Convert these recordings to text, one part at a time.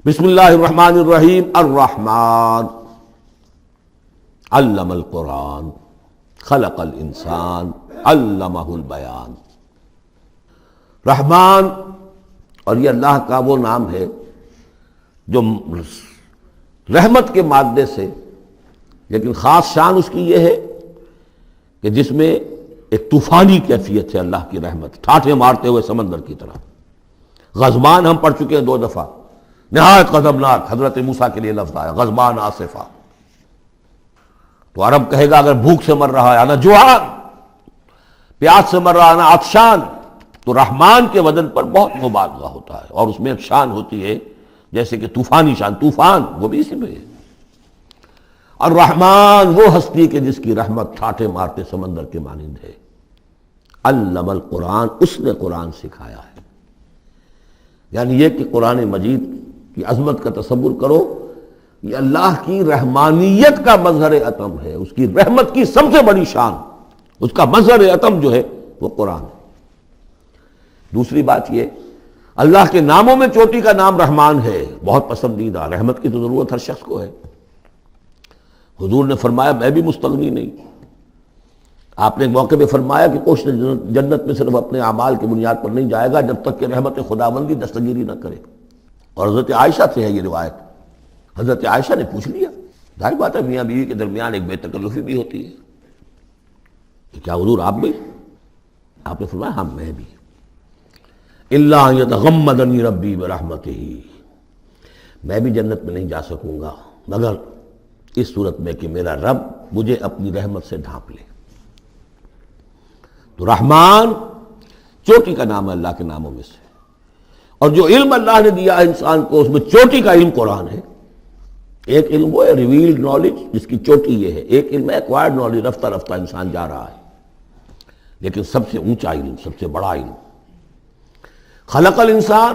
بسم اللہ الرحمن الرحیم الرحمن علم القرآن خلق الانسان علمہ البیان۔ رحمان، اور یہ اللہ کا وہ نام ہے جو رحمت کے مادے سے، لیکن خاص شان اس کی یہ ہے کہ جس میں ایک طوفانی کیفیت ہے اللہ کی رحمت، ٹھاٹھے مارتے ہوئے سمندر کی طرح۔ غضبان ہم پڑھ چکے ہیں 2 دفعہ، نہایت غضبناک، حضرت موسیٰ کے لیے لفظ آیا غضبان آصفہ۔ تو عرب کہے گا اگر بھوک سے مر رہا ہے انا جوعان، پیاس سے مر رہا ہے انا عطشان، تو رحمان کے وزن پر بہت مبالغہ ہوتا ہے، اور اس میں ایک شان ہوتی ہے جیسے کہ طوفانی شان، طوفان وہ بھی اسی میں ہے۔ الرحمن وہ ہستی کہ جس کی رحمت ٹھاٹھے مارتے سمندر کے مانند ہے۔ علم القرآن، اس نے قرآن سکھایا ہے۔ یعنی یہ کہ قرآن مجید کی عظمت کا تصور کرو، یہ اللہ کی رحمانیت کا مظہر عتم ہے، اس کی رحمت کی سب سے بڑی شان، اس کا مظہر عتم جو ہے وہ قرآن ہے۔ دوسری بات یہ، اللہ کے ناموں میں چوٹی کا نام رحمان ہے، بہت پسندیدہ۔ رحمت کی تو ضرورت ہر شخص کو ہے۔ حضور نے فرمایا میں بھی مستغنی نہیں۔ آپ نے ایک موقع پہ فرمایا کہ کوشش جنت میں صرف اپنے اعمال کی بنیاد پر نہیں جائے گا جب تک کہ رحمت خداوندی دستگیری نہ کرے۔ اور حضرت عائشہ سے ہے یہ روایت۔ حضرت عائشہ نے پوچھ لیا، ظاہر بات ہے میاں بیوی کے درمیان ایک بے تکلفی بھی ہوتی ہے، کہ کیا حضور آپ بھی؟ آپ نے فرمایا ہاں میں بھی۔ الا ان یتغمدنی ربی برحمتہ، میں بھی جنت میں نہیں جا سکوں گا مگر اس صورت میں کہ میرا رب مجھے اپنی رحمت سے ڈھانپ لے۔ تو رحمان چوٹی کا نام ہے اللہ کے ناموں میں سے، اور جو علم اللہ نے دیا ہے انسان کو اس میں چوٹی کا علم قرآن ہے۔ ایک علم وہ ہے ریویلڈ نالج جس کی چوٹی یہ ہے، ایک علم ہے ایکوائرڈ نالج، رفتہ رفتہ انسان جا رہا ہے، لیکن سب سے اونچا علم، سب سے بڑا علم خلق الانسان،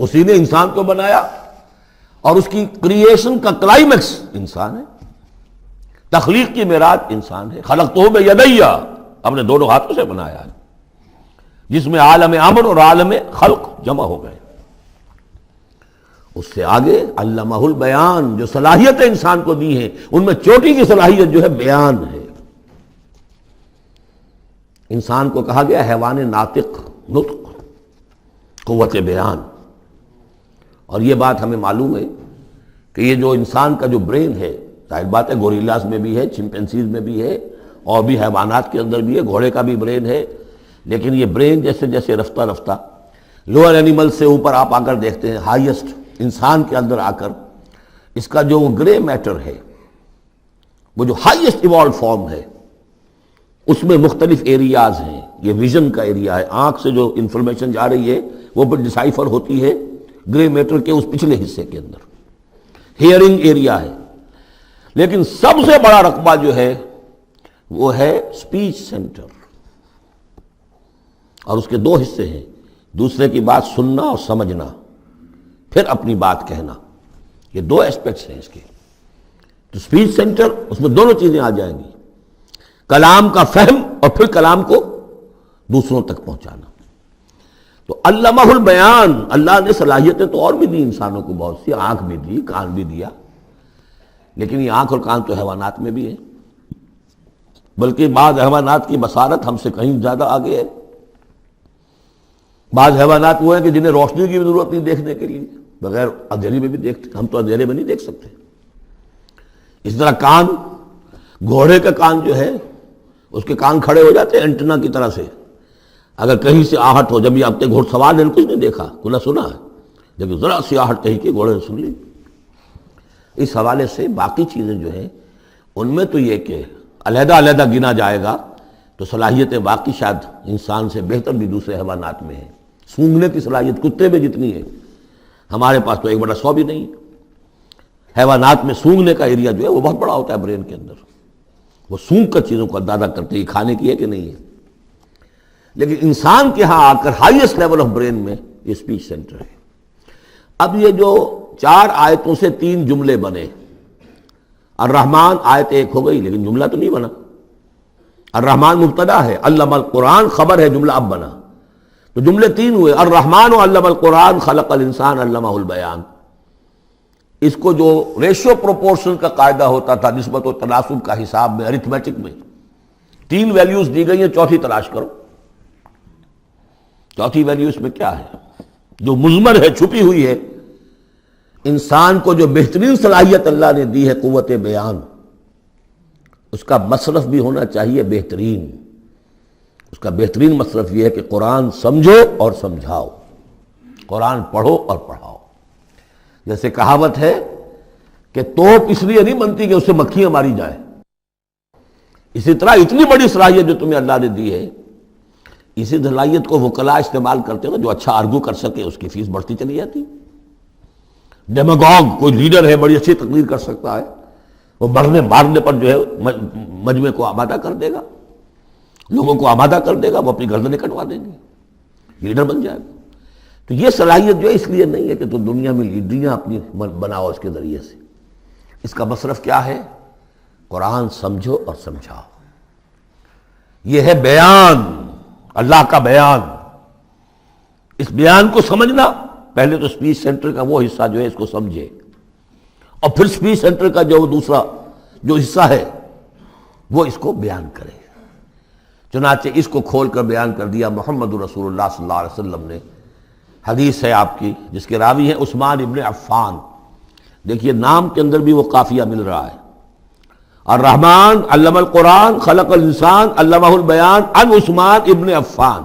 اسی نے انسان کو بنایا، اور اس کی کریشن کا کلائمیکس انسان ہے، تخلیق کی معراج انسان ہے۔ خلقتہ بیدی، اپنے دونوں ہاتھوں سے بنایا ہے، جس میں عالم امر اور عالم خلق جمع ہو گئے۔ اس سے آگے علمہ البیان، جو صلاحیتیں انسان کو دی ہیں ان میں چوٹی کی صلاحیت جو ہے بیان ہے۔ انسان کو کہا گیا حیوان ناطق، نطق، قوت بیان۔ اور یہ بات ہمیں معلوم ہے کہ یہ جو انسان کا جو برین ہے، ظاہر بات ہے گوریلاز میں بھی ہے، چمپینزیز میں بھی ہے، اور بھی حیوانات کے اندر بھی ہے، گھوڑے کا بھی برین ہے، لیکن یہ برین جیسے جیسے رفتہ رفتہ لوئر اینیمل سے اوپر آپ آ کر دیکھتے ہیں، ہائیسٹ انسان کے اندر آ کر اس کا جو گرے میٹر ہے، وہ جو ہائیسٹ ایوالوڈ فارم ہے، اس میں مختلف ایریاز ہیں۔ یہ ویژن کا ایریا ہے، آنکھ سے جو انفارمیشن جا رہی ہے وہ پھر ڈسائفر ہوتی ہے گرے میٹر کے اس پچھلے حصے کے اندر، ہیئرنگ ایریا ہے۔ لیکن سب سے بڑا رقبہ جو ہے وہ ہے سپیچ سینٹر، اور اس کے 2 حصے ہیں، دوسرے کی بات سننا اور سمجھنا، پھر اپنی بات کہنا۔ یہ 2 ایسپیکٹس ہیں اس کے۔ تو سپیچ سینٹر، اس میں دونوں چیزیں آ جائیں گی، کلام کا فہم اور پھر کلام کو دوسروں تک پہنچانا۔ تو علمہ البیان، اللہ نے صلاحیتیں تو اور بھی دی انسانوں کو بہت سی، آنکھ بھی دی، کان بھی دیا، لیکن یہ آنکھ اور کان تو حیوانات میں بھی ہے، بلکہ بعض حیوانات کی بصارت ہم سے کہیں زیادہ آگے ہے۔ بعض حیوانات وہ ہیں کہ جنہیں روشنی کی بھی ضرورت نہیں دیکھنے کے لیے، بغیر اندھیرے میں بھی دیکھتے، ہم تو اندھیرے میں نہیں دیکھ سکتے۔ اس طرح کان، گھوڑے کا کان جو ہے اس کے کان کھڑے ہو جاتے ہیں اینٹنا کی طرح سے، اگر کہیں سے آہٹ ہو، جب یہ اپنے گھوڑ سوار نے کچھ نہیں دیکھا، کھلا سنا ہے، لیکن ذرا سی آہٹ کہیں کہ گھوڑے نے سن لی۔ اس حوالے سے باقی چیزیں جو ہیں ان میں تو یہ کہ علیحدہ علیحدہ گنا جائے گا تو صلاحیتیں باقی شاید انسان سے بہتر بھی دوسرے حیوانات میں ہیں۔ سونگھنے کی صلاحیت کتے میں جتنی ہے ہمارے پاس تو 1/100 بھی نہیں ہے۔ حیوانات میں سونگھنے کا ایریا جو ہے وہ بہت بڑا ہوتا ہے برین کے اندر، وہ سونگ کر چیزوں کو اندازہ کرتے ہیں کھانے کی ہے کہ نہیں ہے۔ لیکن انسان کے ہاں آ کر ہائیسٹ لیول آف برین میں یہ سپیچ سینٹر ہے۔ اب یہ جو 4 آیتوں سے 3 جملے بنے، الرحمن آیت 1 ہو گئی لیکن جملہ تو نہیں بنا۔ الرحمن مبتدا ہے، علم القرآن خبر ہے، جملہ اب بنا، تو جملے 3 ہوئے، الرحمن علم القرآن خلق الانسان علمہ البیان۔ اس کو جو ریشو پروپورشن کا قاعدہ ہوتا تھا نسبت و تناسب کا حساب میں ارتھمیٹک میں 3 ویلیوز دی گئی ہیں، چوتھی تلاش کرو۔ چوتھی ویلیو اس میں کیا ہے جو مضمر ہے، چھپی ہوئی ہے؟ انسان کو جو بہترین صلاحیت اللہ نے دی ہے قوت بیان، اس کا مصرف بھی ہونا چاہیے بہترین۔ اس کا بہترین مصرف یہ ہے کہ قرآن سمجھو اور سمجھاؤ، قرآن پڑھو اور پڑھاؤ۔ جیسے کہاوت ہے کہ توپ اس لیے نہیں بنتی کہ اس سے مکھیاں ماری جائیں، اسی طرح اتنی بڑی صلاحیت جو تمہیں اللہ نے دی ہے، اسی صلاحیت کو وکلاء استعمال کرتے ہیں، جو اچھا آرگو کر سکے اس کی فیس بڑھتی چلی جاتی۔ ڈیماگوگ کوئی لیڈر ہے، بڑی اچھی تقریر کر سکتا ہے، وہ مرنے مارنے پر جو ہے مجمع کو آمادہ کر دے گا، لوگوں کو آمادہ کر دے گا، وہ اپنی گردنیں کٹوا دیں گے، لیڈر بن جائے گا۔ تو یہ صلاحیت جو ہے اس لیے نہیں ہے کہ تو دنیا میں لیڈریاں اپنی بناؤ اس کے ذریعے سے۔ اس کا مصرف کیا ہے؟ قرآن سمجھو اور سمجھاؤ۔ یہ ہے بیان، اللہ کا بیان۔ اس بیان کو سمجھنا، پہلے تو اسپیچ سینٹر کا وہ حصہ جو ہے اس کو سمجھے، اور پھر اسپیچ سینٹر کا جو دوسرا جو حصہ ہے وہ اس کو بیان کرے۔ چنانچہ اس کو کھول کر بیان کر دیا محمد رسول اللہ صلی اللہ علیہ وسلم نے۔ حدیث ہے آپ کی جس کے راوی ہیں عثمان ابن عفان۔ دیکھیے نام کے اندر بھی وہ قافیہ مل رہا ہے، الرحمن علم القرآن خلق الانسان علمہ البیان عن عثمان ابن عفان۔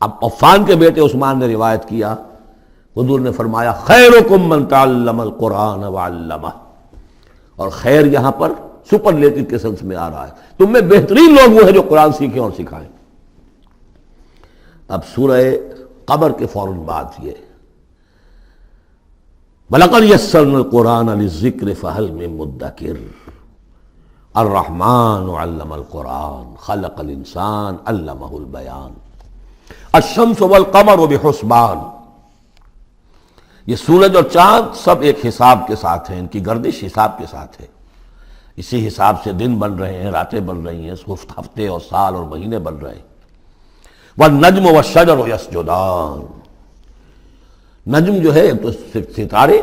اب عفان کے بیٹے عثمان نے روایت کیا، حضور نے فرمایا خیرکم من تعلم القرآن وعلمہ، اور خیر یہاں پر سپرلیٹو کے سنس میں آ رہا ہے، تم میں بہترین لوگ وہ ہیں جو قرآن سیکھیں اور سکھائیں۔ اب سورہ قمر کے فوراً بعد یہ وَلَقَدْ يَسَّرْنَا الْقُرْآنَ لِلذِّكْرِ فَهَلْ مِن مُدَّكِرٍ الرحمن علم القرآن خلق الانسان علمہ البیان الشمس والقمر بحسبان۔ یہ سورج اور چاند سب ایک حساب کے ساتھ ہیں، ان کی گردش حساب کے ساتھ ہے، اسی حساب سے دن بن رہے ہیں، راتیں بن رہی ہیں، ہفتے اور سال اور مہینے بن رہے ہیں۔ والنجم والشجر یسجدان، نجم جو ہے تو ستارے،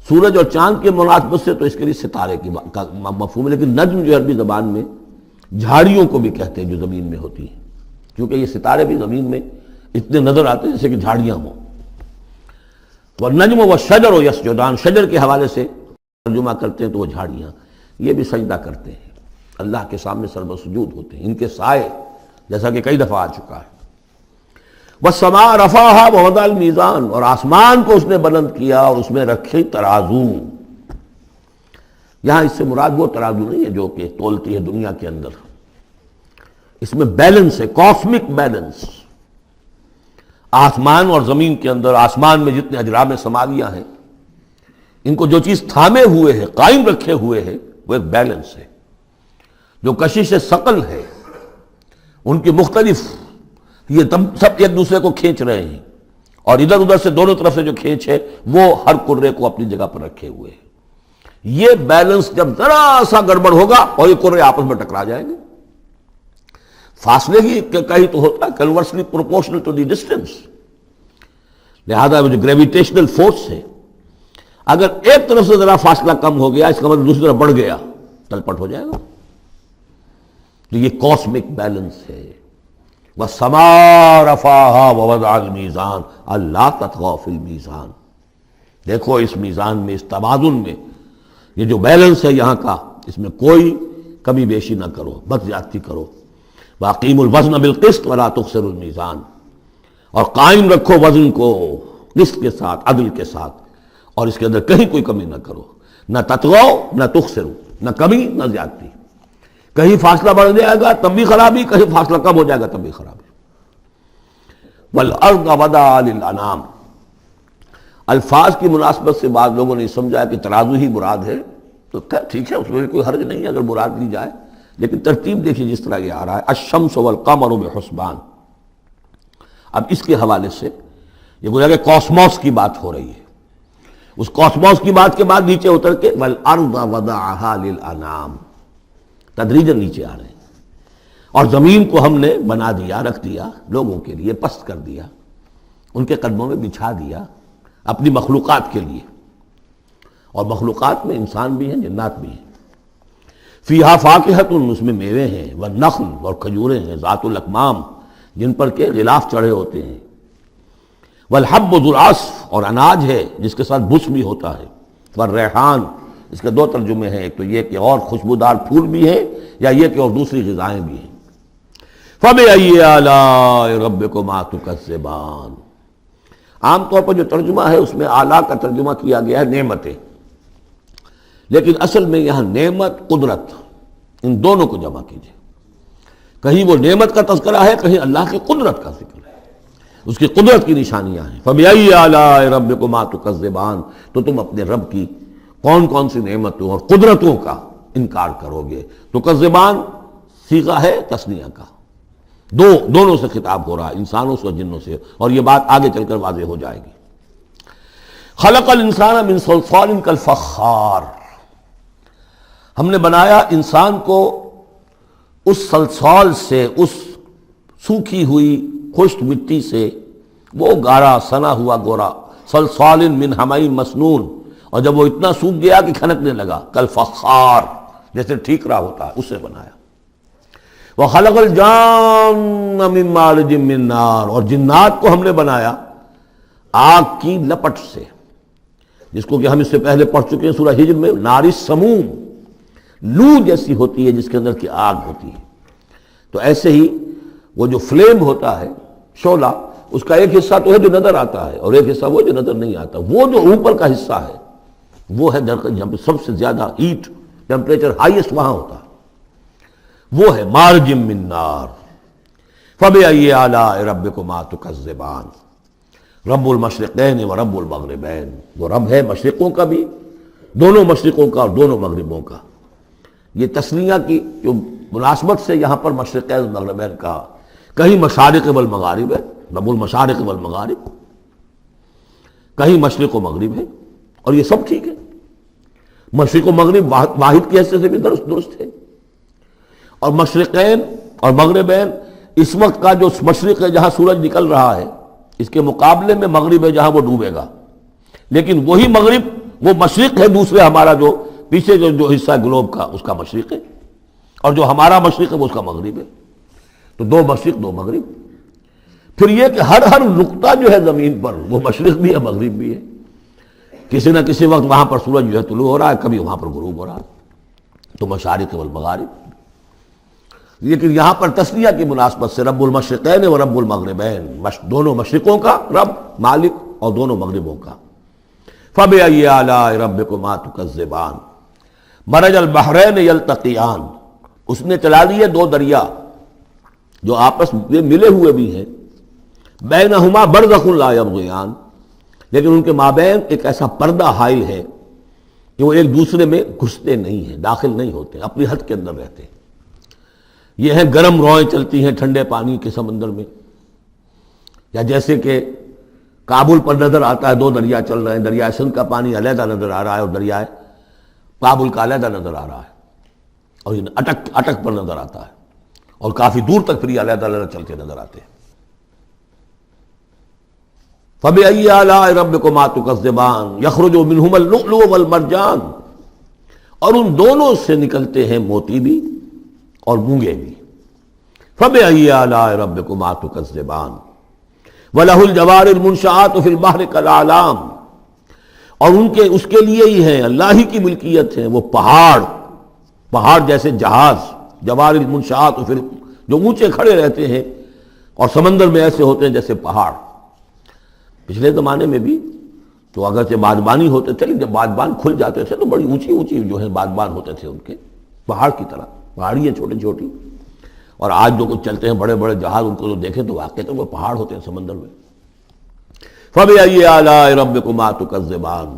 سورج اور چاند کے مناسبت سے تو اس کے لیے ستارے کی مفہوم ہے، لیکن نجم جو عربی زبان میں جھاڑیوں کو بھی کہتے ہیں جو زمین میں ہوتی ہیں، کیونکہ یہ ستارے بھی زمین میں اتنے نظر آتے ہیں جیسے کہ جھاڑیاں ہوں۔ والنجم والشجر یسجدان، شجر کے حوالے سے ترجمہ کرتے ہیں تو وہ جھاڑیاں، یہ بھی سجدہ کرتے ہیں، اللہ کے سامنے سربسجود ہوتے ہیں، ان کے سائے، جیسا کہ کئی دفعہ آ چکا ہے۔ وَالسَّمَاءَ رَفَعَهَا وَوَضَعَ الْمِيزَانَ، اور آسمان کو اس نے بلند کیا اور اس میں رکھے ترازو۔ یہاں اس سے مراد وہ ترازو نہیں ہے جو کہ تولتی ہے دنیا کے اندر، اس میں بیلنس ہے، کاسمک بیلنس۔ آسمان اور زمین کے اندر، آسمان میں جتنے اجرام سماویہ ہیں، ان کو جو چیز تھامے ہوئے ہے، قائم رکھے ہوئے ہے، وہ ایک بیلنس ہے۔ جو کشش ثقل ہے، ان کی مختلف، یہ سب ایک دوسرے کو کھینچ رہے ہیں، اور ادھر ادھر سے دونوں طرف سے جو کھینچ ہے وہ ہر کرے کو اپنی جگہ پر رکھے ہوئے ہیں۔ یہ بیلنس جب ذرا سا گڑبڑ ہوگا اور یہ کرے آپس میں ٹکرا جائیں گے، فاصلے ہی کہیں تو ہوتا ہے conversely proportional to the distance, لہذا وہ جو گریویٹیشنل فورس ہے، اگر ایک طرف سے ذرا فاصلہ کم ہو گیا، اس کا مطلب دوسری طرف بڑھ گیا، تلپٹ ہو جائے گا۔ تو یہ کاسمک بیلنس ہے۔ وَالسَّمَاءَ رَفَعَهَا وَوَضَعَ الْمِيزَانَ أَلَّا تَطْغَوْا فِي الْمِيزَانِ، دیکھو اس میزان میں، اس توازن میں، یہ جو بیلنس ہے یہاں کا، اس میں کوئی کمی بیشی نہ کرو، بد زیادتی کرو۔ وَأَقِيمُوا الْوَزْنَ بِالْقِسْطِ وَلَا تُخْسِرُوا الْمِيزَانَ، اور قائم رکھو وزن کو قسط کے ساتھ، عدل کے ساتھ، اور اس کے اندر کہیں کوئی کمی نہ کرو، نہ تطغوا نہ تخسروا، نہ کمی نہ زیادتی۔ کہیں فاصلہ بڑھ جائے گا تب بھی خرابی، کہیں فاصلہ کم ہو جائے گا تب بھی خرابی۔ وَالْأَرْضَ وَضَعَهَا لِلْأَنَامِ، الفاظ کی مناسبت سے بعض لوگوں نے سمجھا کہ ترازو ہی مراد ہے، تو ٹھیک ہے، اس میں کوئی حرج نہیں ہے اگر مراد لی جائے، لیکن ترتیب دیکھیے جس طرح یہ آ رہا ہے، الشمس والقمر بحسبان۔ اب اس کے حوالے سے یہ گویا کہ کاسموس کی بات ہو رہی ہے، اس کاسموس کی بات کے بعد نیچے اتر کے وَالْأَرْضَ وَضَعَهَا لِلْأَنَامِ، تدریجاً نیچے آ رہے ہیں، اور زمین کو ہم نے بنا دیا، رکھ دیا لوگوں کے لیے، پست کر دیا، ان کے قدموں میں بچھا دیا اپنی مخلوقات کے لیے۔ اور مخلوقات میں انسان بھی ہیں، جنات بھی ہیں۔ فیہا فاکہۃ، اس میں میوے ہیں، والنخل، اور کھجوریں ہیں، ذات الاکمام، جن پر کے غلاف چڑھے ہوتے ہیں، والحب ذو العصف، اور اناج ہے جس کے ساتھ بس بھی ہوتا ہے، والریحان، اس کے دو ترجمے ہیں، ایک تو یہ کہ اور خوشبودار پھول بھی ہیں، یا یہ کہ اور دوسری غذائیں بھی ہیں۔ فَبِأَيِّ آلَاءِ رَبِّكُمَا تُكَذِّبَانِ، عام طور پر جو ترجمہ ہے اس میں آلہ کا ترجمہ کیا گیا ہے نعمتیں، لیکن اصل میں یہاں نعمت، قدرت، ان دونوں کو جمع کیجیے۔ کہیں وہ نعمت کا تذکرہ ہے، کہیں اللہ کی قدرت کا ذکر ہے، اس کی قدرت کی نشانیاں ہیں۔ فَبِأَيِّ آلَاءِ رَبِّكُمَا تُكَذِّبَانِ، تو تم اپنے رب کی کون کون سی نعمتوں اور قدرتوں کا انکار کرو گے۔ تکذبان صیغہ ہے تثنیہ کا، دونوں سے خطاب ہو رہا ہے، انسانوں سے اور جنوں سے، اور یہ بات آگے چل کر واضح ہو جائے گی۔ خلق الانسان من صلصال کالفخار، ہم نے بنایا انسان کو اس صلصال سے، اس سوکھی ہوئی خشک مٹی سے، وہ گارا سنا ہوا گورا، صلصال من حمئی مسنون، اور جب وہ اتنا سوکھ گیا کہ کھنکنے لگا، کالفخار، جیسے ٹھیکرا ہوتا ہے، اسے بنایا۔ وَخَلَقَ الْجَانَّ مِن مَارِجٍ مِّن نَار، اور جنات کو ہم نے بنایا آگ کی لپٹ سے، جس کو کہ ہم اس سے پہلے پڑھ چکے ہیں سورہ ہجر میں، نار السموم، لو جیسی ہوتی ہے جس کے اندر کی آگ ہوتی ہے۔ تو ایسے ہی وہ جو فلیم ہوتا ہے، شعلہ، اس کا ایک حصہ تو ہے جو نظر آتا ہے، اور ایک حصہ وہ جو نظر نہیں آتا۔ وہ جو اوپر کا حصہ ہے وہ ہے جہاں پہ سب سے زیادہ ہیٹ، ٹیمپریچر ہائیسٹ وہاں ہوتا ہے، وہ ہے مارج من نار۔ فَبِأَيِّ آلَاءِ رَبِّكُمَا تُكَذِّبَانِ، رب المشرقین و رب المغربین، وہ رب ہے مشرقوں کا بھی، دونوں مشرقوں کا اور دونوں مغربوں کا۔ یہ تسنیہ کی جو مناسبت سے یہاں پر مشرقین و مغربین کا، کہیں مشارق والمغارب ہے، رب المشارق والمغارب، کہیں مشرق و مغرب ہے، اور یہ سب ٹھیک ہے، مشرق و مغرب واحد کی حیثیت سے بھی درست ہے۔ اور مشرقین اور مغربین، اس وقت کا جو مشرق ہے جہاں سورج نکل رہا ہے، اس کے مقابلے میں مغرب ہے جہاں وہ ڈوبے گا، لیکن وہی مغرب وہ مشرق ہے دوسرے، ہمارا جو پیچھے جو حصہ ہے گلوب کا، اس کا مشرق ہے، اور جو ہمارا مشرق ہے وہ اس کا مغرب ہے۔ تو دو مشرق دو مغرب۔ پھر یہ کہ ہر نقطہ جو ہے زمین پر وہ مشرق بھی ہے مغرب بھی ہے، کسی نہ کسی وقت وہاں پر سورج جو ہے طلوع ہو رہا ہے، کبھی وہاں پر غروب ہو رہا ہے، تو مشارق والمغارب۔ لیکن یہاں پر تسنیہ کی مناسبت سے رب المشرقین و رب المغربین، دونوں مشرقوں کا رب مالک اور دونوں مغربوں کا۔ فَبِأَيِّ آلَاءِ رَبِّكُمَا تُكَذِّبَانِ، مَرَجَ الْبَحْرَيْنِ يَلْتَقِيَانِ، اس نے چلا دیے دو دریا جو آپس میں ملے ہوئے بھی ہیں، بینہما برزخ لا یبغیان، لیکن ان کے مابین ایک ایسا پردہ حائل ہے کہ وہ ایک دوسرے میں گھستے نہیں ہیں، داخل نہیں ہوتے، اپنی حد کے اندر رہتے ہیں۔ یہ ہیں گرم روئیں چلتی ہیں ٹھنڈے پانی کے سمندر میں، یا جیسے کہ کابل پر نظر آتا ہے دو دریا چل رہے ہیں، دریائے سندھ کا پانی علیحدہ نظر آ رہا ہے اور دریائے کابل کا علیحدہ نظر آ رہا ہے، اور یہ اٹک پر نظر آتا ہے، اور کافی دور تک پھر یہ علیحدہ علیحدہ چلتے نظر آتے ہیں۔ فَبِأَيِّ آلَاءِ رَبِّكُمَا تُكَذِّبَانِ يَخْرُجُ مِنْهُمَا اللُّؤْلُؤُ وَالْمَرْجَانُ، اور ان دونوں سے نکلتے ہیں موتی بھی اور مونگے بھی۔ فَبِأَيِّ آلَاءِ رَبِّكُمَا تُكَذِّبَانِ وَلَهُ الْجَوَارِ الْمُنشَآتُ فِي الْبَحْرِ كَالْأَعْلَامِ، اور اس کے لیے ہی ہیں، اللہ ہی کی ملکیت ہے وہ پہاڑ جیسے جہاز، جوار المنشآت جو اونچے کھڑے رہتے ہیں اور سمندر میں ایسے ہوتے ہیں جیسے پہاڑ۔ پچھلے زمانے میں بھی تو اگرچہ بادبانی ہوتے تھے، جب بادبان کھل جاتے تھے تو بڑی اونچی اونچی جو ہے بادبان ہوتے تھے ان کے، پہاڑ کی طرح، پہاڑیاں چھوٹی چھوٹی، اور آج جو کچھ چلتے ہیں بڑے بڑے جہاز، ان کو تو دیکھیں تو واقعی تو وہ پہاڑ ہوتے ہیں سمندر میں۔ فَبِأَيِّ آلَاءِ رَبِّكُمَا تُكَذِّبَانِ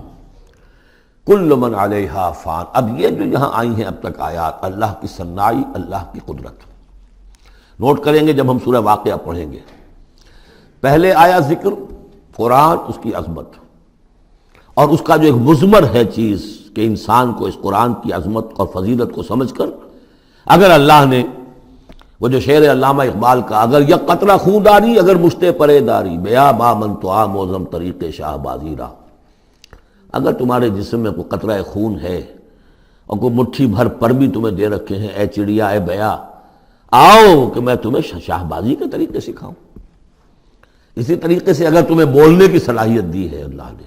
كُلُّ مَنْ عَلَيْهَا فَانٍ، اب یہ جو یہاں آئی ہیں اب تک آیات، اللہ کی صنائی، اللہ کی قدرت نوٹ کریں گے جب ہم سورہ واقعہ پڑھیں گے۔ پہلے آیا ذکر قرآن، اس کی عظمت، اور اس کا جو ایک مضمر ہے چیز کہ انسان کو اس قرآن کی عظمت اور فضیلت کو سمجھ کر، اگر اللہ نے وہ جو شعر علامہ اقبال کا، اگر یک قطرہ خون داری، اگر مشتے پرے داری، بیا با من تو موزم طریق شاہ بازی را، اگر تمہارے جسم میں کوئی قطرہ خون ہے اور کوئی مٹھی بھر پر بھی تمہیں دے رکھے ہیں، اے چڑیا اے بیا، آؤ کہ میں تمہیں شاہ بازی کے طریقے سکھاؤں۔ اسی طریقے سے اگر تمہیں بولنے کی صلاحیت دی ہے اللہ نے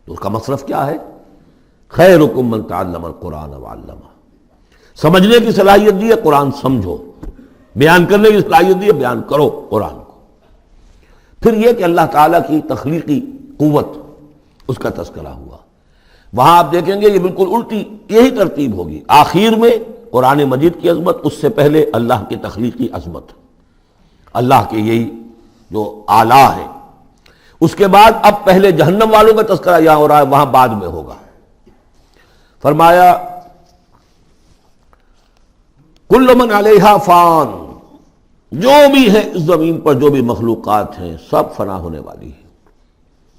تو اس کا مصرف کیا ہے؟ خیرکم من تعلم القرآن وعلمہ۔ سمجھنے کی صلاحیت دی ہے، قرآن سمجھو۔ بیان کرنے کی صلاحیت دی ہے، بیان کرو قرآن کو۔ پھر یہ کہ اللہ تعالیٰ کی تخلیقی قوت، اس کا تذکرہ ہوا۔ وہاں آپ دیکھیں گے یہ بالکل الٹی یہی ترتیب ہوگی، آخر میں قرآن مجید کی عظمت، اس سے پہلے اللہ کی تخلیقی عظمت، اللہ کے یہی جو اعلیٰ ہے، اس کے بعد اب پہلے جہنم والوں کا تذکرہ یہاں ہو رہا ہے، وہاں بعد میں ہوگا۔ فرمایا کل من علیہا فان، جو بھی ہے اس زمین پر جو بھی مخلوقات ہیں سب فنا ہونے والی ہے۔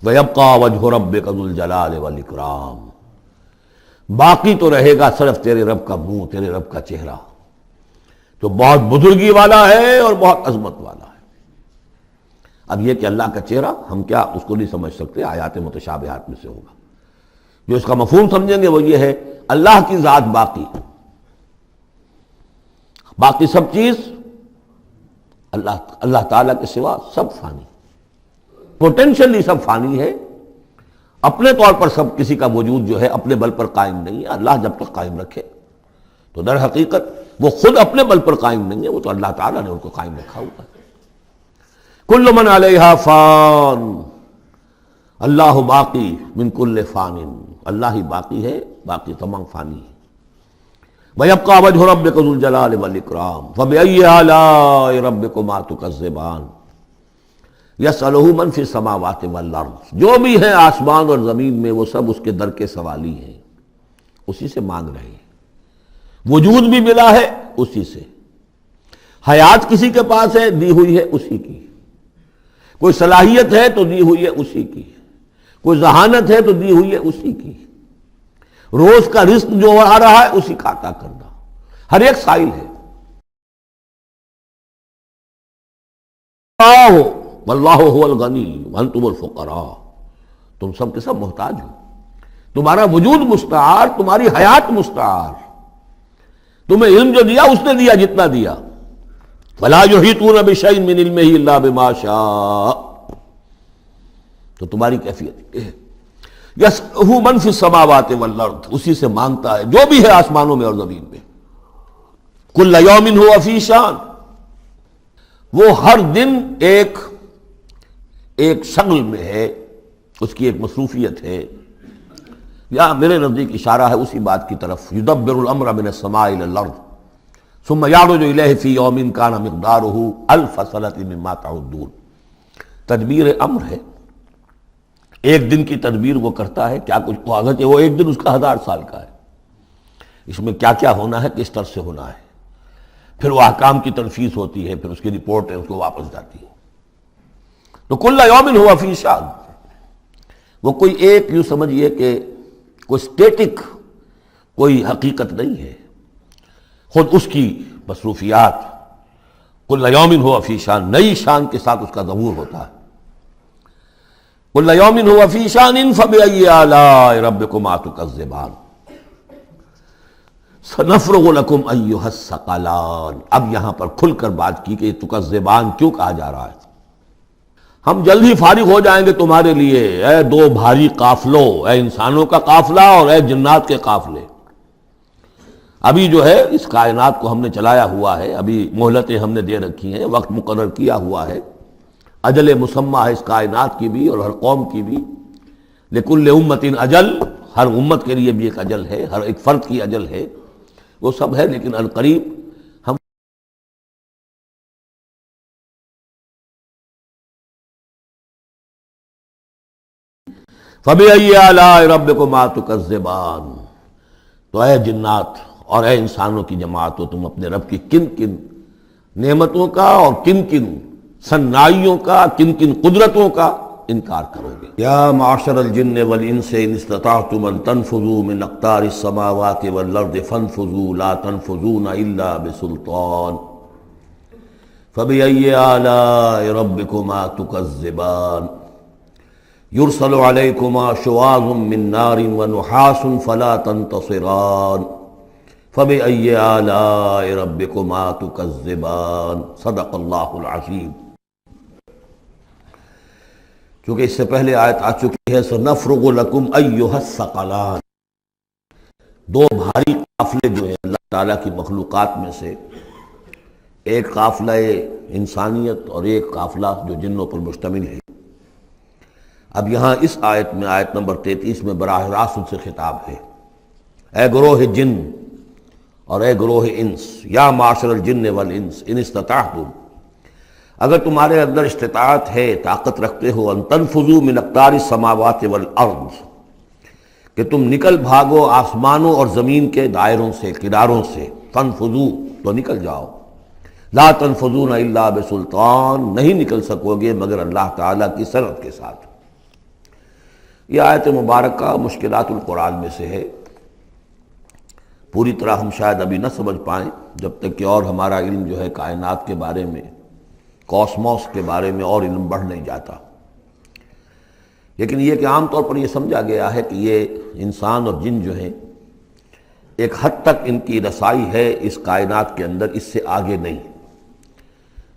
وَيَبْقَى وَجْهُ رَبِّكَ ذُو الْجَلَالِ وَالْإِكْرَامِ، باقی تو رہے گا صرف تیرے رب کا منہ، تیرے رب کا چہرہ، جو بہت بزرگی والا ہے اور بہت عظمت والا ہے۔ اب یہ کہ اللہ کا چہرہ ہم کیا اس کو نہیں سمجھ سکتے، آیات متشابہات میں سے ہوگا۔ جو اس کا مفہوم سمجھیں گے وہ یہ ہے اللہ کی ذات باقی، باقی سب چیز اللہ تعالیٰ کے سوا سب فانی، پوٹینشلی سب فانی ہے، اپنے طور پر سب کسی کا وجود جو ہے اپنے بل پر قائم نہیں ہے۔ اللہ جب تک قائم رکھے تو در حقیقت وہ خود اپنے بل پر قائم نہیں ہے، وہ تو اللہ تعالیٰ نے ان کو قائم رکھا ہوا ہے۔ کل من علیہا فان، اللہ باقی من کل فان، اللہ ہی باقی ہے، باقی تمام فانی ہے۔ وَيَبْقَى وَجْهُ رَبِّكَ ذُو الْجَلَالِ وَالْإِكْرَامِ فَبِأَيِّ آلَاءِ رَبِّكُمَا تُكَذِّبَانِ يَسْأَلُهُ مَنْ فِي السَّمَاوَاتِ وَالْأَرْضِ، جو بھی ہے آسمان اور زمین میں وہ سب اس کے در کے سوالی ہیں، اسی سے مانگ رہے ہیں۔ وجود بھی ملا ہے اسی سے، حیات کسی کے پاس ہے دی ہوئی ہے اسی کی، کوئی صلاحیت ہے تو دی ہوئی ہے اسی کی، کوئی ذہانت ہے تو دی ہوئی ہے اسی کی، روز کا رزق جو آ رہا ہے اسی کا عطا کرنا، ہر ایک سائل ہے۔ واللہ هو الغنی وانتم الفقراء، تم سب کے سب محتاج ہو، تمہارا وجود مستعار، تمہاری حیات مستعار، تمہیں علم جو دیا اس نے دیا جتنا دیا۔ فلا یحیطون بشیء من علمہ الا بما شاء، تو تمہاری کیفیت یہ ہے۔ یسألہ من فی السماوات والارض، اسی سے مانگتا ہے جو بھی ہے آسمانوں میں اور زمین میں۔ کل یوم ہوا فی شان، وہ ہر دن ایک شغل میں ہے، اس کی ایک مصروفیت ہے۔ یا میرے نزدیک اشارہ ہے اسی بات کی طرف، یدبر الامر من السماء الی الارض ثم یعرج الیہ فی یوم کان مقدارہ الف سنۃ مما تعدون۔ تدبیر امر ہے، ایک دن کی تدبیر وہ کرتا ہے، کیا کچھ اگرچہ وہ ایک دن اس کا 1000 سال کا ہے، اس میں کیا کیا ہونا ہے، کس طرح سے ہونا ہے، پھر وہ احکام کی تنفیذ ہوتی ہے، پھر اس کی رپورٹ ہے، اس کو واپس جاتی ہے۔ تو کل یوم ہوا فی شان، وہ کوئی ایک یوں سمجھیے کہ کوئی اسٹیٹک کوئی حقیقت نہیں ہے، خود اس کی مصروفیات، کل یوم ہوا فی شان، نئی شان کے ساتھ اس کا ظہور ہوتا ہے۔ کل یوم ہوا فی شان فبأی آلاء ربکما تکذبان سنفرغ لکم ایھا الثقلان۔ اب یہاں پر کھل کر بات کی کہ یہ تکذبان کیوں کہا جا رہا ہے۔ ہم جلد ہی فارغ ہو جائیں گے تمہارے لیے، اے دو بھاری قافلوں، اے انسانوں کا قافلہ اور اے جنات کے قافلے۔ ابھی جو ہے اس کائنات کو ہم نے چلایا ہوا ہے، ابھی مہلتیں ہم نے دے رکھی ہیں، وقت مقرر کیا ہوا ہے، اجل مسمى ہے اس کائنات کی بھی اور ہر قوم کی بھی۔ لکل امت اجل، ہر امت کے لیے بھی ایک اجل ہے، ہر ایک فرد کی اجل ہے، وہ سب ہے، لیکن القریب ہم فَبِأَيِّ آلَاءِ رَبِّكُمَا تُكَذِّبَانِ، تو اے جنات اور اے انسانوں کی جماعتوں، تم اپنے رب کی کن کن نعمتوں کا اور کن کن صنائیوں کا، کن کن قدرتوں کا انکار کرو گے۔ یا معشر الجن والانس ان استطعتم ان تنفذوا من اقطار السماوات والارض فانفذوا لا تنفذون الا بسلطان فبأي آلاء ربكما تكذبان یرسل علیکما شواظ من نار ونحاس فلا تنتصران فبأی آلاء ربکما تکذبان صدق اللہ العظیم۔ چونکہ اس سے پہلے آیت آ چکی ہے سنفرغ لکم ایھا الثقلان، دو بھاری قافلے جو ہیں اللہ تعالیٰ کی مخلوقات میں سے، ایک قافلہ انسانیت اور ایک قافلہ جو جنوں پر مشتمل ہے۔ اب یہاں اس آیت میں، آیت نمبر 33 میں براہ راست ان سے خطاب ہے، اے گروہ جن اور اے گروہ انس، یا معاشر الجن والانس ان استطعتم، اگر تمہارے اندر استطاعت ہے، طاقت رکھتے ہو، ان تنفذوا من اقطار السماوات والارض، کہ تم نکل بھاگو آسمانوں اور زمین کے دائروں سے، کناروں سے، تنفذوا تو نکل جاؤ، لا تنفذون الا بسلطان، نہیں نکل سکو گے مگر اللہ تعالیٰ کی سند کے ساتھ۔ یہ آیت مبارکہ مشکلات القرآن میں سے ہے، پوری طرح ہم شاید ابھی نہ سمجھ پائیں جب تک کہ اور ہمارا علم جو ہے کائنات کے بارے میں، کاسموس کے بارے میں اور علم بڑھ نہیں جاتا، لیکن یہ کہ عام طور پر یہ سمجھا گیا ہے کہ یہ انسان اور جن جو ہیں ایک حد تک ان کی رسائی ہے اس کائنات کے اندر، اس سے آگے نہیں۔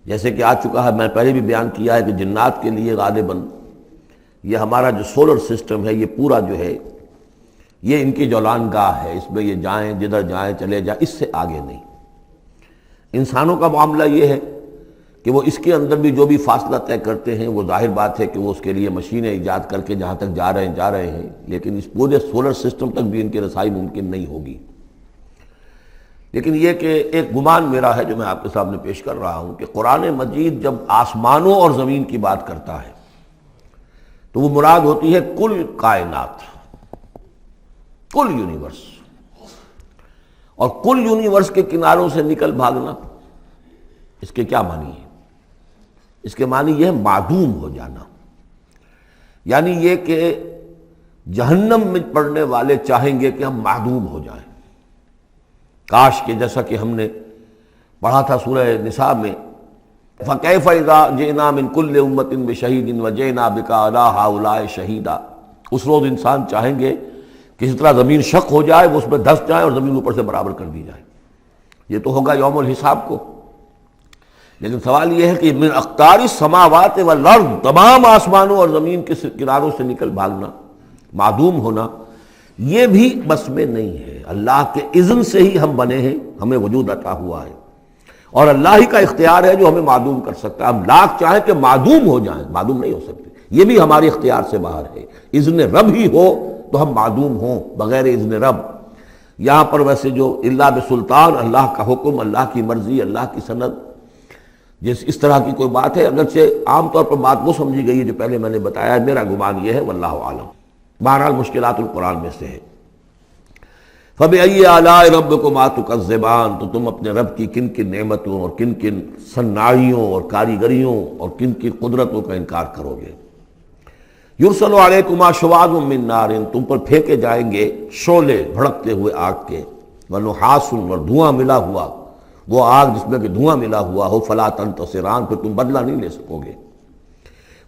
جیسے کہ آ چکا ہے، میں پہلے بھی بیان کیا ہے کہ جنات کے لیے غالباً یہ ہمارا جو سولر سسٹم ہے، یہ پورا جو ہے یہ ان کی جولان گاہ ہے، اس میں یہ جائیں جدھر جائیں چلے جائیں، اس سے آگے نہیں۔ انسانوں کا معاملہ یہ ہے کہ وہ اس کے اندر بھی جو بھی فاصلہ طے کرتے ہیں، وہ ظاہر بات ہے کہ وہ اس کے لیے مشینیں ایجاد کر کے جہاں تک جا رہے ہیں، لیکن اس پورے سولر سسٹم تک بھی ان کی رسائی ممکن نہیں ہوگی۔ لیکن یہ کہ ایک گمان میرا ہے جو میں آپ کے سامنے پیش کر رہا ہوں کہ قرآن مجید جب آسمانوں اور زمین کی بات کرتا ہے تو وہ مراد ہوتی ہے کل کائنات، کل یونیورس، اور کل یونیورس کے کناروں سے نکل بھاگنا، اس کے کیا معنی ہے؟ اس کے معنی یہ ہے معدوم ہو جانا، یعنی یہ کہ جہنم میں پڑنے والے چاہیں گے کہ ہم معدوم ہو جائیں، کاش کہ جیسا کہ ہم نے پڑھا تھا سورہ نساء میں، فَكَيْفَ إِذَا جِئْنَا مِن كُلِّ أُمَّةٍ بِشَهِيدٍ وَجِئْنَا بِكَ عَلَىٰ هَٰؤُلَاءِ شَهِيدًا۔ اس روز انسان چاہیں گے کہ اس طرح زمین شق ہو جائے، وہ اس میں دھس جائے اور زمین اوپر سے برابر کر دی جائے، یہ تو ہوگا یوم الحساب کو۔ لیکن سوال یہ ہے کہ من اقطار السماوات والارض، تمام آسمانوں اور زمین کے کناروں سے نکل بھاگنا، معدوم ہونا، یہ بھی بس میں نہیں ہے۔ اللہ کے اذن سے ہی ہم بنے ہیں، ہمیں وجود عطا ہوا ہے، اور اللہ ہی کا اختیار ہے جو ہمیں معدوم کر سکتا ہے۔ ہم لاکھ چاہیں کہ معدوم ہو جائیں، معدوم نہیں ہو سکتے، یہ بھی ہمارے اختیار سے باہر ہے۔ اذن رب ہی ہو تو ہم معدوم ہوں، بغیر اذن رب۔ یہاں پر ویسے جو الا بسلطان، اللہ کا حکم، اللہ کی مرضی، اللہ کی سند، اس طرح کی کوئی بات ہے، اگرچہ عام طور پر بات وہ سمجھی گئی ہے جو پہلے میں نے بتایا ہے، میرا گمان یہ ہے، واللہ عالم۔ بہرحال مشکلات القرآن میں سے ہے۔ فَبِأَيِّ آلَاءِ رَبِّكُمَا تُكَذِّبَانِ، تو تم اپنے رب کی کن کن نعمتوں اور کن کن صناعیوں اور کاریگریوں اور کن کی قدرتوں کا انکار کرو گے۔ یرسل علیکما شواظ من نار، تم پر پھینکے جائیں گے شعلے بھڑکتے ہوئے آگ کے، ونحاس، اور دھواں ملا ہوا، وہ آگ جس میں کہ دھواں ملا ہوا ہو، فلا تنتصران، پھر تم بدلہ نہیں لے سکو گے۔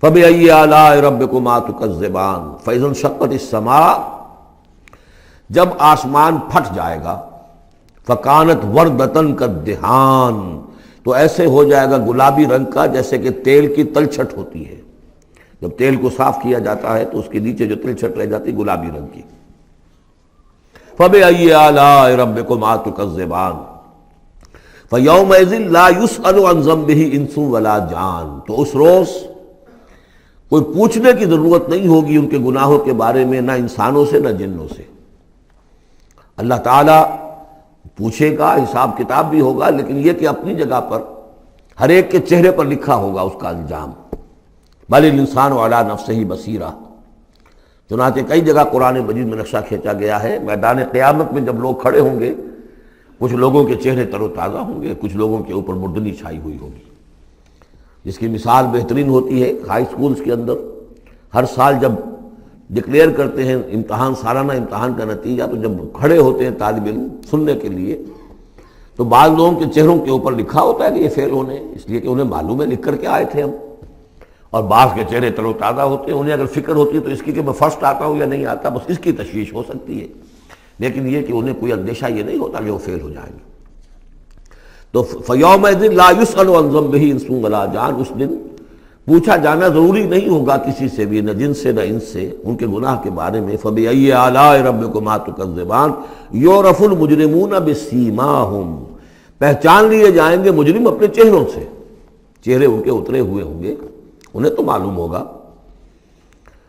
فَبِأَيِّ آلَاءِ رَبِّكُمَا تُكَذِّبَانِ فَإِذَا انشَقَّتِ السَّمَاءُ، جب آسمان پھٹ جائے گا، فَكَانَتْ وَرْدَةً كَالدِّهَانِ، تو ایسے ہو جائے گا گلابی رنگ کا جیسے کہ تیل کی تلچھٹ ہوتی ہے، جب تیل کو صاف کیا جاتا ہے تو اس کے نیچے جو تلچھٹ رہ جاتی گلابی رنگ کی۔ فَبِأَيِّ آلَاءِ رَبِّكُمَا تُكَذِّبَانِ فَيَوْمَئِذٍ لَا يُسْأَلُ عَنْ ذَنبِهِ إِنسٌ وَلَا جَانٌ، تو اس روز کوئی پوچھنے کی ضرورت نہیں ہوگی ان کے گناہوں کے بارے میں، نہ انسانوں سے نہ جنوں سے۔ اللہ تعالیٰ پوچھے گا، حساب کتاب بھی ہوگا، لیکن یہ کہ اپنی جگہ پر ہر ایک کے چہرے پر لکھا ہوگا اس کا انجام۔ بل الانسان علی نفسہ بصیرہ، چنانچہ کئی جگہ قرآن مجید میں نقشہ کھینچا گیا ہے، میدان قیامت میں جب لوگ کھڑے ہوں گے، کچھ لوگوں کے چہرے تر و تازہ ہوں گے، کچھ لوگوں کے اوپر مردنی چھائی ہوئی ہوگی، جس کی مثال بہترین ہوتی ہے ہائی سکولز کے اندر ہر سال جب ڈکلیئر کرتے ہیں امتحان، سالانہ امتحان کا نتیجہ، تو جب کھڑے ہوتے ہیں طالب علم سننے کے لیے، تو بعض لوگوں کے چہروں کے اوپر لکھا ہوتا ہے کہ یہ فیل ہونے، اس لیے کہ انہیں معلوم ہے لکھ کر کے آئے تھے ہم، اور بعض کے چہرے تر و تازہ ہوتے ہیں، انہیں اگر فکر ہوتی ہے تو اس کی کہ میں فرسٹ آتا ہوں یا نہیں آتا، بس اس کی تشویش ہو سکتی ہے، لیکن یہ کہ انہیں کوئی اندیشہ یہ نہیں ہوتا کہ وہ فیل ہو جائیں گے۔ تو فَيَوْمَئِذٍ لَا يُسْأَلُ عَنْ ذَنبِهِ انس ولا جان، اس دن پوچھا جانا ضروری نہیں ہوگا کسی سے بھی، نہ جن سے نہ ان سے، ان کے گناہ کے بارے میں۔ فَبِأَيِّ آلَاءِ رَبِّكُمَا تُكَذِّبَانِ يُعْرَفُ الْمُجْرِمُونَ بِسِیمَاهُمْ، پہچان لیے جائیں گے مجرم اپنے چہروں سے، چہرے ان کے اترے ہوئے ہوں گے، انہیں تو معلوم ہوگا۔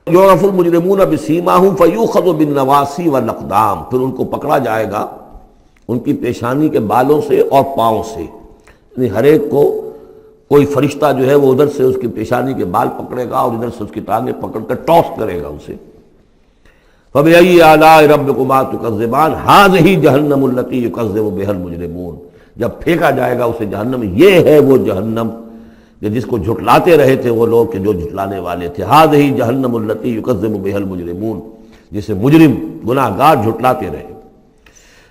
یعرف المجرمون بسیماہم فیؤخذ بالنواصی والاقدام، پھر ان کو پکڑا جائے گا ان کی پیشانی کے بالوں سے اور پاؤں سے، یعنی ہر ایک کو کوئی فرشتہ جو ہے وہ ادھر سے اس کی پیشانی کے بال پکڑے گا اور ادھر سے اس کی ٹانگیں پکڑ کر ٹاس کرے گا اسے۔ فبأي آلاء ربكما تكذبان هذه جہنم التي يكذب بها المجرمون، جب پھینکا جائے گا اسے جہنم، یہ ہے وہ جہنم کہ جس کو جھٹلاتے رہے تھے وہ لوگ کہ جو جھٹلانے والے تھے۔ هذه جہنم التي يكذب بها المجرمون، جسے مجرم گناہ گار جھٹلاتے رہے۔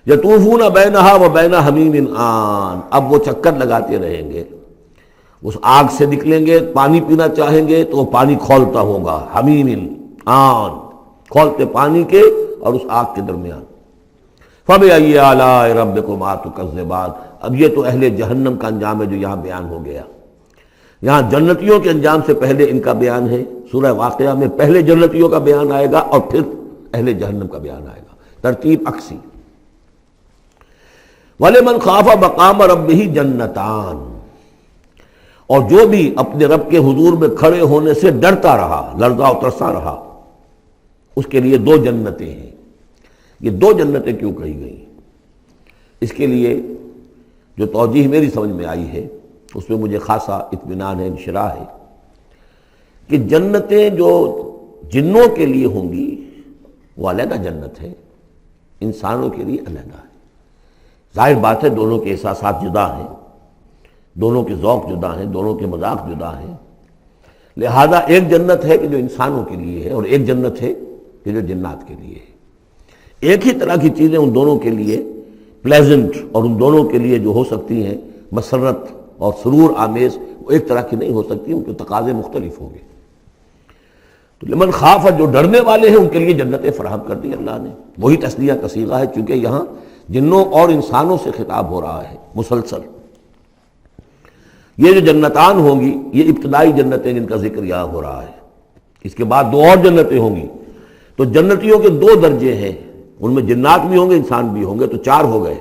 یطوفون بینہا وبین حمیم آن، اب وہ چکر لگاتے رہیں گے، اس آگ سے نکلیں گے، پانی پینا چاہیں گے تو وہ پانی کھولتا ہوگا، حمیم آن، کھولتے پانی کے اور اس آگ کے درمیان۔ فَبِأَيِّ آلَاءِ رَبِّكُمَا تُكَذِّبَانِ، اب یہ تو اہل جہنم کا انجام ہے جو یہاں بیان ہو گیا۔ یہاں جنتیوں کے انجام سے پہلے ان کا بیان ہے، سورہ واقعہ میں پہلے جنتیوں کا بیان آئے گا اور پھر اہل جہنم کا بیان آئے گا، ترتیب عکسی۔ وَلِمَنْ خَافَ مَقَامَ رَبِّهِ جَنَّتَانِ، اور جو بھی اپنے رب کے حضور میں کھڑے ہونے سے ڈرتا رہا، لرزا و ترسا رہا، اس کے لیے دو جنتیں ہیں۔ یہ دو جنتیں کیوں کہی گئی؟ اس کے لیے جو توجیہ میری سمجھ میں آئی ہے اس میں مجھے خاصا اطمینان ہے، انشراح ہے کہ جنتیں جو جنوں کے لیے ہوں گی وہ علیحدہ جنت ہے، انسانوں کے لیے علیحدہ ہے۔ ظاہر بات ہے دونوں کے احساسات جدا ہیں، دونوں کے ذوق جدا ہیں، دونوں کے مذاق جدا ہیں، لہذا ایک جنت ہے کہ جو انسانوں کے لیے ہے اور ایک جنت ہے کہ جو جنات کے لیے ہے۔ ایک ہی طرح کی چیزیں ان دونوں کے لیے پلیزنٹ اور ان دونوں کے لیے جو ہو سکتی ہیں مسرت اور سرور آمیز، وہ ایک طرح کی نہیں ہو سکتی، ان کے تقاضے مختلف ہوں گے۔ تو لمن خاف، جو ڈرنے والے ہیں ان کے لیے جنتیں فراہم کر دی اللہ نے، وہی تسلیہ کا صیغہ ہے چونکہ یہاں جنوں اور انسانوں سے خطاب ہو رہا ہے مسلسل۔ یہ جو جنتان ہوں گی یہ ابتدائی جنتیں جن کا ذکر یہاں ہو رہا ہے، اس کے بعد دو اور جنتیں ہوں گی۔ تو جنتیوں کے دو درجے ہیں، ان میں جنات بھی ہوں گے انسان بھی ہوں گے، تو چار ہو گئے۔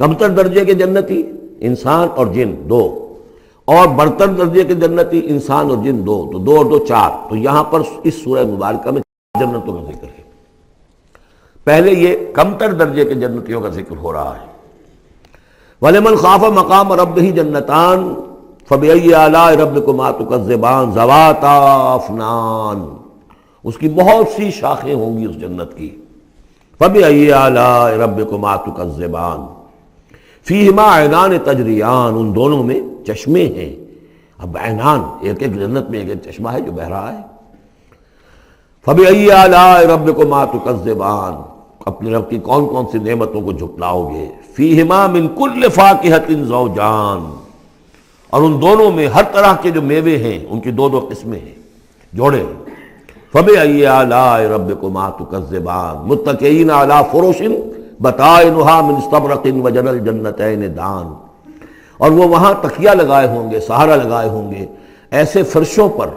کمتر درجے کے جنتی انسان اور جن دو، اور برتر درجے کے جنتی انسان اور جن دو، تو دو اور دو چار۔ تو یہاں پر اس سورہ مبارکہ میں جنتوں کا ذکر ہے۔ پہلے یہ کمتر درجے کے جنتیوں کا ذکر ہو رہا ہے۔ وَلِمَنْ خَافَ مَقَامَ رَبِّهِ جَنَّتَانِ فَبِأَيِّ آلَاءِ رَبِّكُمَا تُكَذِّبَانِ ذَوَاتَا أَفْنَانٍ، اس کی بہت سی شاخیں ہوں گی اس جنت کی۔ فَبِأَيِّ آلَاءِ رَبِّكُمَا تُكَذِّبَانِ فِيهِمَا عَيْنَانِ تَجْرِيَانِ، ان دونوں میں چشمے ہیں۔ اب عینان، ایک ایک جنت میں ایک ایک چشمہ ہے جو بہہ رہا ہے۔ فَبِأَيِّ آلَاءِ رَبِّكُمَا تُكَذِّبَانِ، اپنے رب کی کون کون سی نعمتوں کو جھٹلاؤ گے۔ فِيهِمَا مِن كُلِّ فَاكِهَةٍ زَوْجَانِ، اور ان دونوں میں ہر طرح کے جو میوے ہیں ان کی دو دو قسمیں ہیں، جوڑے ہیں۔ فَبِأَيِّ آلَاءِ رَبِّكُمَا تُكَذِّبَانِ مُتَّكِئِينَ عَلَىٰ فُرُشٍ بَطَائِنُهَا مِنْ اسْتَبْرَقٍ وَجَنَى الْجَنَّتَيْنِ دَانٍ، اور وہ وہاں تکیہ لگائے ہوں گے، سہارا لگائے ہوں گے ایسے فرشوں پر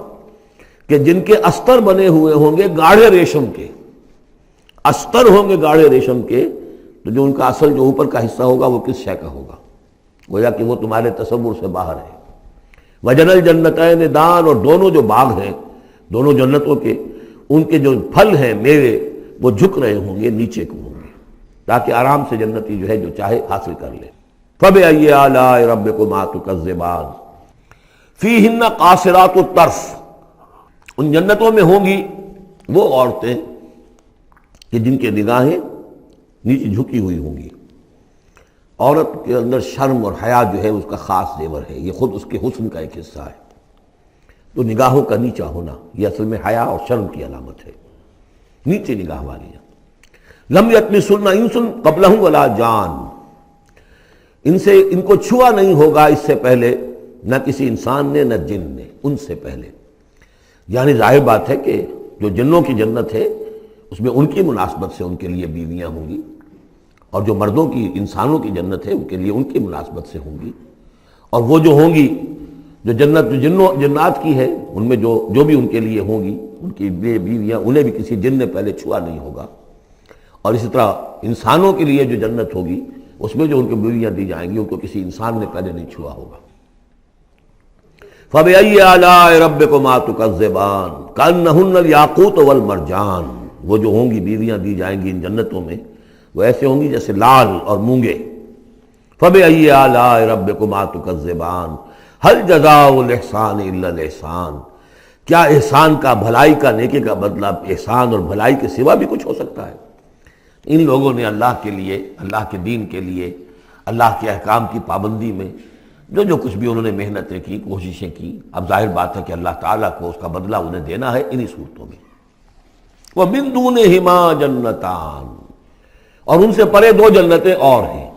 کہ جن کے استر بنے ہوئے ہوں گے گاڑھے ریشم کے، استر ہوں گے گاڑھے ریشم کے، تو جو ان کا اصل جو اوپر کا حصہ ہوگا وہ کس شے کا ہوگا، گویا کہ وہ تمہارے تصور سے باہر ہے۔ وَجَنَى الْجَنَّتَيْنِ دَانٍ، اور دونوں جو باغ ہیں دونوں جنتوں کے، ان کے جو پھل ہیں میوے وہ جھک رہے ہوں گے، نیچے کو ہوں گے، تاکہ آرام سے جنتی جو ہے جو چاہے حاصل کر لے۔ فَبِأَيِّ آلَاءِ رَبِّكُمَا تُكَذِّبَانِ فِيهِنَّ قَاصِرَاتُ الطَّرْفِ، ان جنتوں میں ہوں گی وہ عورتیں کہ جن کے نگاہیں نیچے جھکی ہوئی ہوں گی۔ عورت کے اندر شرم اور حیا جو ہے اس کا خاص زیور ہے، یہ خود اس کے حسن کا ایک حصہ ہے۔ تو نگاہوں کا نیچا ہونا یہ اصل میں حیا اور شرم کی علامت ہے، نیچے نگاہ والی۔ لم یطمثن انس قبلہم ولا جان، ان کو چھوا نہیں ہوگا اس سے پہلے نہ کسی انسان نے نہ جن نے، ان سے پہلے۔ یعنی ظاہر بات ہے کہ جو جنوں کی جنت ہے اس میں ان کی مناسبت سے ان کے لیے بیویاں ہوں گی، اور جو مردوں کی انسانوں کی جنت ہے ان کے لیے ان کی مناسبت سے ہوں گی، اور وہ جو ہوں گی جو جنت جو جنات کی ہے ان میں جو بھی ان کے لیے ہوں گی ان کی بیویاں انہیں بھی کسی جن نے پہلے چھوا نہیں ہوگا، اور اسی طرح انسانوں کے لیے جو جنت ہوگی اس میں جو ان کو بیویاں دی جائیں گی ان کو کسی انسان نے پہلے نہیں چھوا ہوگا۔ فَبِأَيِّ آلَاءِ رَبِّكُمَا تُكَذِّبَانِ كَأَنَّهُنَّ الْيَاقُوتُ وَالْمَرْجَانُ، وہ جو ہوں گی بیویاں دی جائیں گی ان جنتوں میں وہ ایسے ہوں گی جیسے لال اور مونگے۔ فَبِأَيِّ آلَاءِ رَبِّكُمَا تُكَذِّبَانِ هَلْ جَزَاءُ الْإِحْسَانِ إِلَّا الْإِحْسَانُ، کیا احسان کا، بھلائی کا، نیکی کا بدلہ احسان اور بھلائی کے سوا بھی کچھ ہو سکتا ہے؟ ان لوگوں نے اللہ کے لیے، اللہ کے دین کے لیے، اللہ کے احکام کی پابندی میں جو کچھ بھی انہوں نے محنتیں کی، کوششیں کی، اب ظاہر بات ہے کہ اللہ تعالیٰ کو اس کا بدلہ انہیں دینا ہے انہی صورتوں میں۔ وَمِن دُونِهِمَا جَنَّتَانِ، اور ان سے پرے دو جنتیں اور ہیں۔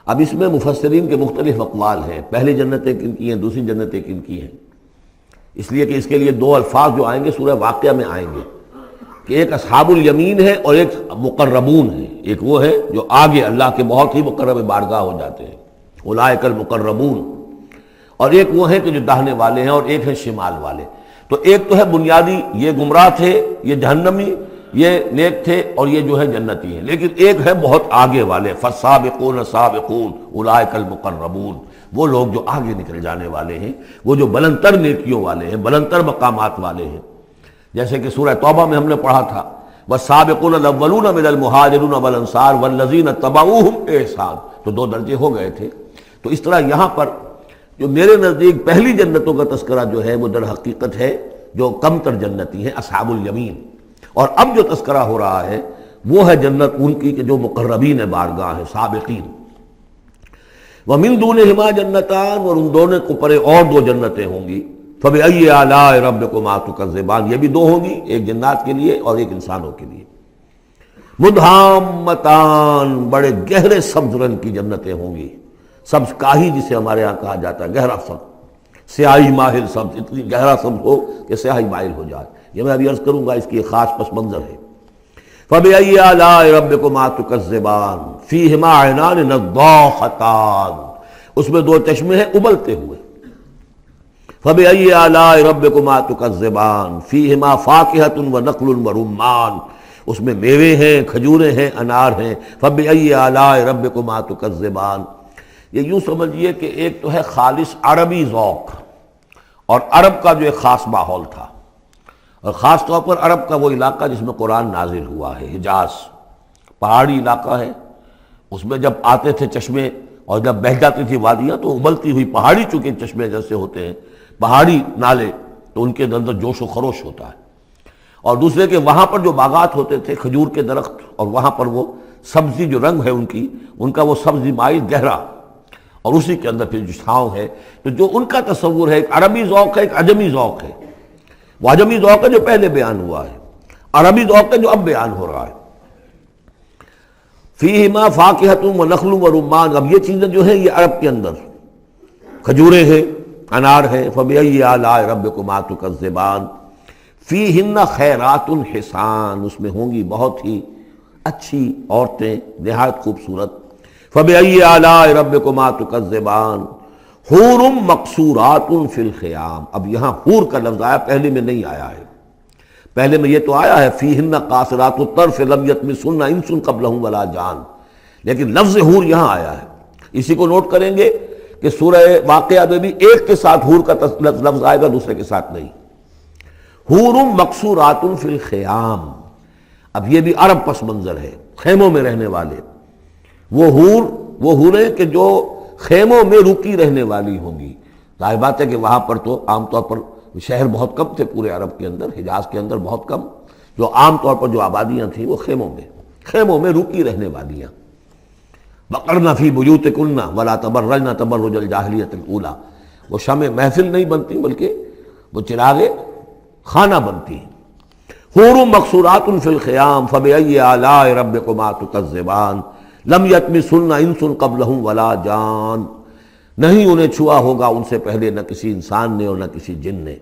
اب اس میں مفسرین کے مختلف اقوال ہیں، پہلی جنتیں کن کی ہیں، دوسری جنتیں کن کی ہیں، اس لیے کہ اس کے لیے دو الفاظ جو آئیں گے سورہ واقعہ میں آئیں گے کہ ایک اصحاب الیمین ہے اور ایک مقربون ہے۔ ایک وہ ہے جو آگے اللہ کے بہت ہی مقرب بارگاہ ہو جاتے ہیں، اولئک المقربون، اور ایک وہ ہیں کہ جو داہنے والے ہیں اور ایک ہے شمال والے۔ تو ایک تو ہے بنیادی، یہ گمراہ تھے، یہ جہنمی، یہ نیک تھے، اور یہ جو ہے جنتی ہیں، لیکن ایک ہے بہت آگے والے، فالسابقون السابقون اولئک المقربون، وہ لوگ جو آگے نکل جانے والے ہیں، وہ جو بلند تر نیکیوں والے ہیں، بلند تر مقامات والے ہیں۔ جیسے کہ سورہ توبہ میں ہم نے پڑھا تھا والسابقون الاولون من المہاجرین والانصار والذین اتبعوہم بإحسان، تو دو درجے ہو گئے تھے۔ تو اس طرح یہاں پر جو میرے نزدیک پہلی جنتوں کا تذکرہ جو ہے وہ در حقیقت ہے جو کم تر جنتی ہیں، اصحاب الیمین، اور اب جو تذکرہ ہو رہا ہے وہ ہے جنت ان کی کہ جو مقربین بارگاہ ہیں، سابقین۔ وَمِن دُونِهِمَا جَنَّتَانِ، اور ان دونوں کو پرے اور دو جنتیں ہوں گی۔ فَبِأَيِّ آلَاءِ رَبِّكُمَا تُكَذِّبَانِ، یہ بھی دو ہوں گی، ایک جنات کے لیے اور ایک انسانوں کے لیے۔ مُدْحَامَّتَانِ، بڑے گہرے سبز رنگ کی جنتیں ہوں گی، سبز کاہی جسے ہمارے ہاں کہا جاتا ہے، گہرا سبز، سیاہی مائل سبز، اتنی گہرا سبز ہو کہ سیاہی مائل ہو جائے۔ یہ میں ابھی عرض کروں گا، اس کی ایک خاص پس منظر ہے۔ فَبِأَيِّ آلَاءِ رَبِّكُمَا تُكَذِّبَانِ فِيهِمَا عَيْنَانِ نَضَّاخَتَانِ، اس میں دو چشمے ہیں ابلتے ہوئے۔ فَبِأَيِّ آلَاءِ رَبِّكُمَا تُكَذِّبَانِ فِيهِمَا فَاكِهَةٌ وَنَخْلٌ وَرُمَّانٌ، اس میں میوے ہیں، کھجوریں ہیں، انار ہیں۔ فَبِأَيِّ آلَاءِ رَبِّكُمَا تُكَذِّبَانِ، یہ یوں سمجھیے کہ ایک تو ہے خالص عربی ذوق، اور عرب کا جو ایک خاص ماحول تھا، اور خاص طور پر عرب کا وہ علاقہ جس میں قرآن نازل ہوا ہے، حجاز، پہاڑی علاقہ ہے، اس میں جب آتے تھے چشمے اور جب بہہ جاتی تھی وادیاں تو ابلتی ہوئی پہاڑی، چونکہ چشمے جیسے ہوتے ہیں پہاڑی نالے، تو ان کے اندر جوش و خروش ہوتا ہے۔ اور دوسرے کہ وہاں پر جو باغات ہوتے تھے کھجور کے درخت، اور وہاں پر وہ سبزی جو رنگ ہے ان کا وہ سبزی مائل گہرا، اور اسی کے اندر پھر جو چھاؤں ہے، تو جو ان کا تصور ہے ایک عربی ذوق ہے، ایک عجمی ذوق ہے۔ وہ عجمی ذوق ہے جو پہلے بیان ہوا ہے، عربی ذوق ہے جو اب بیان ہو رہا ہے۔ فیہما فاکہۃ ونخل ورمان، اب یہ چیزیں جو ہیں یہ عرب کے اندر کھجوریں ہیں، انار ہے۔ فبأی آلاء ربکما تکذبان فیہن خیرات حسان، اس میں ہوں گی بہت ہی اچھی عورتیں، نہایت خوبصورت۔ فبأی آلاء ربکما تکذبان حور مقصورات فی الخیام، اب یہاں حور کا لفظ آیا، پہلے میں نہیں آیا ہے۔ پہلے میں یہ تو آیا ہے فیہن قاصرات الطرف لم یطمثن انس قبلہم ولا جان، لیکن لفظ حور یہاں آیا ہے۔ اسی کو نوٹ کریں گے کہ سورہ واقعہ میں بھی ایک کے ساتھ حور کا لفظ آئے گا، دوسرے کے ساتھ نہیں۔ حور مقصورات فی الخیام، اب یہ بھی عرب پس منظر ہے، خیموں میں رہنے والے۔ وہ حوریں کہ جو خیموں میں رکی رہنے والی ہوں گی۔ ظاہر بات ہے کہ وہاں پر تو عام طور پر شہر بہت کم تھے، پورے عرب کے اندر، حجاز کے اندر بہت کم، جو عام طور پر جو آبادیاں تھیں وہ خیموں میں رکی رہنے والیاں۔ وقرن فی بیوتکن ولا تبرجن تبرج الجاہلیۃ الاولی، وہ شمع محفل نہیں بنتی بلکہ وہ چراغ خانہ بنتی ہیں۔ حور مقصورات فی الخیام فبأی آلاء ربکما تکذبان لم یطمثن انس قبلہم ولا جان، نہیں انہیں چھوا ہوگا ان سے پہلے نہ کسی انسان نے اور نہ کسی جن نے۔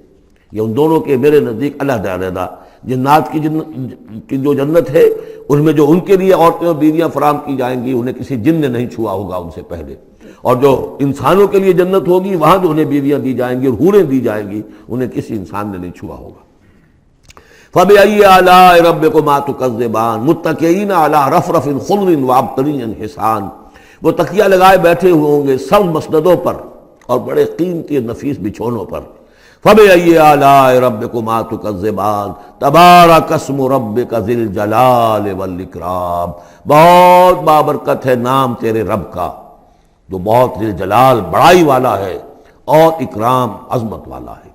یہ ان دونوں کے میرے نزدیک علیحدہ علیحدہ، جنات کی جو جنت ہے اس میں جو ان کے لیے عورتیں اور بیویاں فراہم کی جائیں گی انہیں کسی جن نے نہیں چھوا ہوگا ان سے پہلے، اور جو انسانوں کے لیے جنت ہوگی وہاں جو انہیں بیویاں دی جائیں گی اور حوریں دی جائیں گی انہیں کسی انسان نے نہیں چھوا ہوگا۔ فَبِأَيِّ آلَاءِ رَبِّكُمَا تُكَذِّبَانِ مُتَّكِئِينَ عَلَىٰ رَفْرَفٍ خُضْرٍ وَعَبْقَرِيٍّ حِسَانٍ، وہ تکیہ لگائے بیٹھے ہوئے ہوں گے سب مسندوں پر اور بڑے قیمتی نفیس بچھونوں پر۔ فَبِأَيِّ آلَاءِ رَبِّكُمَا تُكَذِّبَانِ تَبَارَكَ اسْمُ رَبِّكَ ذِي الْجَلَالِ وَالْإِكْرَامِ، بہت بابرکت ہے نام تیرے رب کا جو بہت ذی الجلال بڑائی والا ہے اور اکرام عظمت والا ہے۔